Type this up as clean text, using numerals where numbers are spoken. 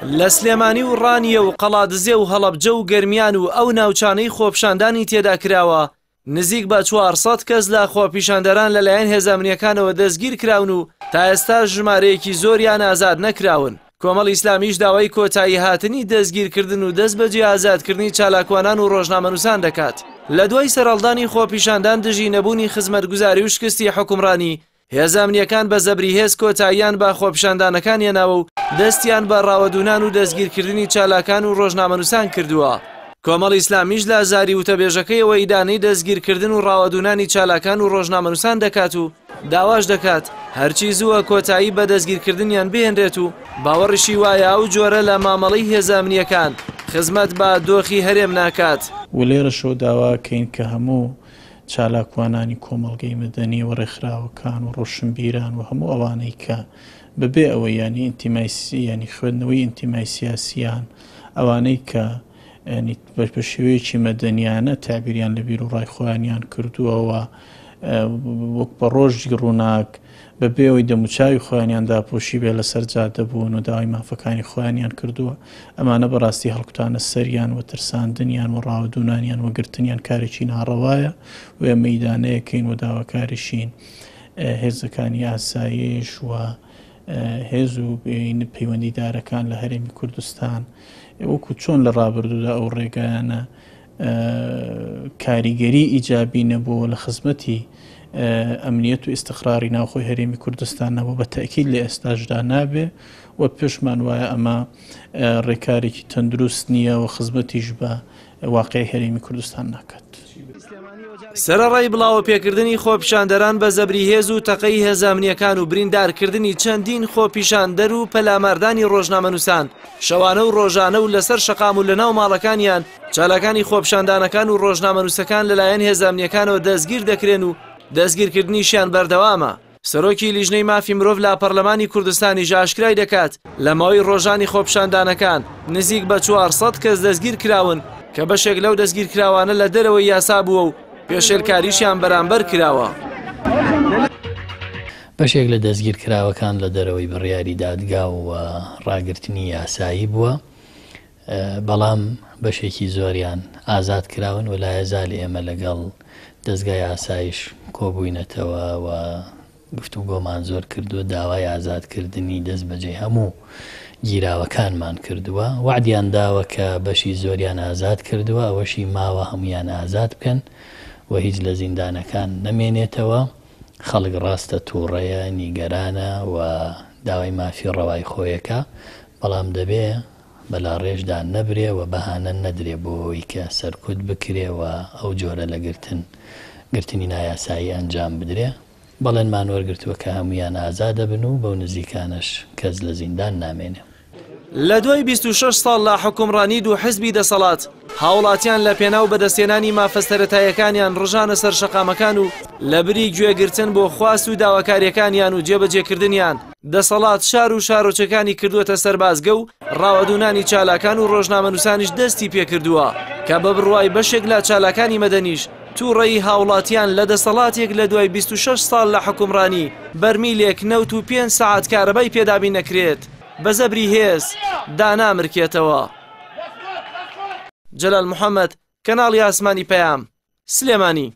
لە سلێمانی و ڕانیە و قەڵادزێ و هەڵەبجە و گەرمیان و ئەو ناوچانەی خۆپیشاندانی تێدا کراوە نزیک بە 400 کەس لە خۆپیشاندەران لەلایەن هێزانمنیەکانەوە دەستگیر کراون و تا ئێستا ژمارەیەکی زۆریان ئازاد نەکراون. کۆمەڵی ئیسلامیش داوای کۆتایی هاتنی دەستگیرکردن و دەست بەجێ ئازادکردنی چالاکوانان و ڕۆژنامەنووسان دەکات. لە دوای سەرهەڵدانی خۆپیشاندان دژی نەبوونی خزمەتگوزاری و شکستی حکومڕانی هێزانمنیەکان بە زەبری هێز کۆتاییان بە خۆپیشاندانەکان هێناوە و دەستیان بە ڕاوەدونان و دەستگیرکردنی چالاکان و ڕۆژنامەنووسان کردووە. کۆمەڵی ئیسلامیش لە زاری وتەبێژەکەیەوە ئیدانەی دەستگیرکردن و ڕاوەدونانی چالاکان و ڕۆژنامەنووسان دەکات و داواش دەکات هەرچی زووە کۆتایی بە دەستگیرکردنیان بهێنرێت و باوەڕیشی وایە ئەو جۆرە لە مامەڵەی هێزانمنیەکان خزمەت بە دۆخی هەرێم ناکات. و لێرەشەوە داواکەین کە هەموو چالاکوانانی کۆمەڵگەی مەدەنی و ڕێکخراوەکان و ڕۆشنبیران و هەموو ئەوانەی کە بەبێ ئەوە ینی ئینتیمایسی ینی خوێندنەوەی ئینتیمای سیاسیان ئەوانەی کە بە شێوەیەکی مەدەنیانە تابیریان لە بیر و ڕای خۆیانیان کردووەوە وەک بە ڕۆژی ڕووناک بەبێەوەی دەموچاوی خۆیانیان داپۆشی بێ لەسەر جادە بوون و داوای مافەکانی خۆیانیان کردووە ئەمانە بەڕاستی هەڵکوتانە سەریان و ترساندنیان و ڕاوەدونانیان وەگرتنیان کارێکی ناڕەوایە و مەیدانەیەکەین و داواکاریشین هێزەکانی ئاسایش و هێز و پەیوەندیدارەکان لە هەرێمی کوردستان وەکو چۆن لە ڕابردوودا ئەو ڕێگایانە کاریگەری ئیجابی نەبووە لە خزمەتی ئەمنیەت و ئیستیقراری ناوخۆی هەرێمی کوردستان نەبوو بە تەکید لە ئێستاشدا نابێ و پێشمان وایە ئەمە ڕێکارێکی تەندروست نییە و خزمەتیش بە واقعی هەرێمی کوردستان ناکات. سەرەڕای بڵاوە پێکردنی خۆپیشاندەران بە زەبری هێز و تەقەی هێزانمنیەکان و بریندارکردنی چەندین خۆپیشاندەر و پەلاماردانی ڕۆژنامەنووسان شەوانە و ڕۆژانە و لەسەر شەقام و لەناو ماڵەکانیان چالاکانی خۆپیشاندانەکان و ڕۆژنامەنووسەکان لەلایەن هێزانمنیەکانەوە دەستگیر دەکرێن و دەستگیرکردنیشیان بەردەوامە. سەرۆکی لیژنەی مافی مرۆڤ لە پەرلەمانی کوردستانی ئاشکرای دەکات لە ماوەی ڕۆژانی خۆپیشاندانەکان نزیک بە 400 کەس دەستگیر کراون کە بەشێک لەو دەستگیرکراوانە لە دەرەوەی یاسا بووە و پێشێلکاریشیان بەرامبەر کراوە. بەشێک لە دەستگیرکراوەکان لە دەرەوەی بڕیاری دادگا و ڕاگررتنی یاسایی بووە، بەڵام بەشێکی زۆریان ئازاد کراون و لایەزالی ئێمە لەگەڵ دەستگای ئاسایش کۆبووینەتەوە و گفتوگۆمان زۆر کردووە، داوای ئازادکردنی دەست بەجێ هەموو گیراوەکانمان کردووە، وعدیان داوە کە بەشی زۆریان ئازاد کردووە، ئەوەشی ماوە هەمویان ئازاد بکەن و هیچ لە زیندانەکان نەمێنێتەوە. خەڵک ڕاستە تووڕەیە، نیگەرانە و داوای مافی ڕەوای خۆیەکە، بەڵام دەبێ بەلا ڕێژدا نەبرێ و بەهانە نەدرێ بۆەوەی کە سەرکوت بکرێ و ئەو جۆرە لە گرتنی نایاسایی ئەنجام بدرێ. بەڵێنمان وەرگرتووە کە هەمویان ئازادە بن و بەو نزیکانش کەس لە زیندان نامێنێ. لە دوای 26 ساڵ لە حکومڕانی دوو حزبی دەسەڵات هاوڵاتیان لە پێناو بەدەستێنانی مافەسەرەتایەکانیان ڕژانە سەر شەقامەکان و لە بری گوێگرتن بۆ خواست و داواکاریەکانیان و جێبەجێکردنیان دەسەڵات شار و شارۆچەکانی کردووەتە سەربازگە و ڕاوەدونانی چالاکان و ڕۆژنامەنووسانیش دەستی پێکردووە کە بە بڕوای بەشێک لە چالاکانی مەدەنیش تووڕەیی هاوڵاتیان لە دەسەڵاتێک لە دوای 26 ساڵ لە حکومڕانی بەرمیلێک نەوت و 5 سەعات کارەبای پێدابی نەکرێت بە زەبری هێز دانامرکێتەوە. جەلال محەممەد، کەناڵی ئاسمانی پەیام، سلێمانی.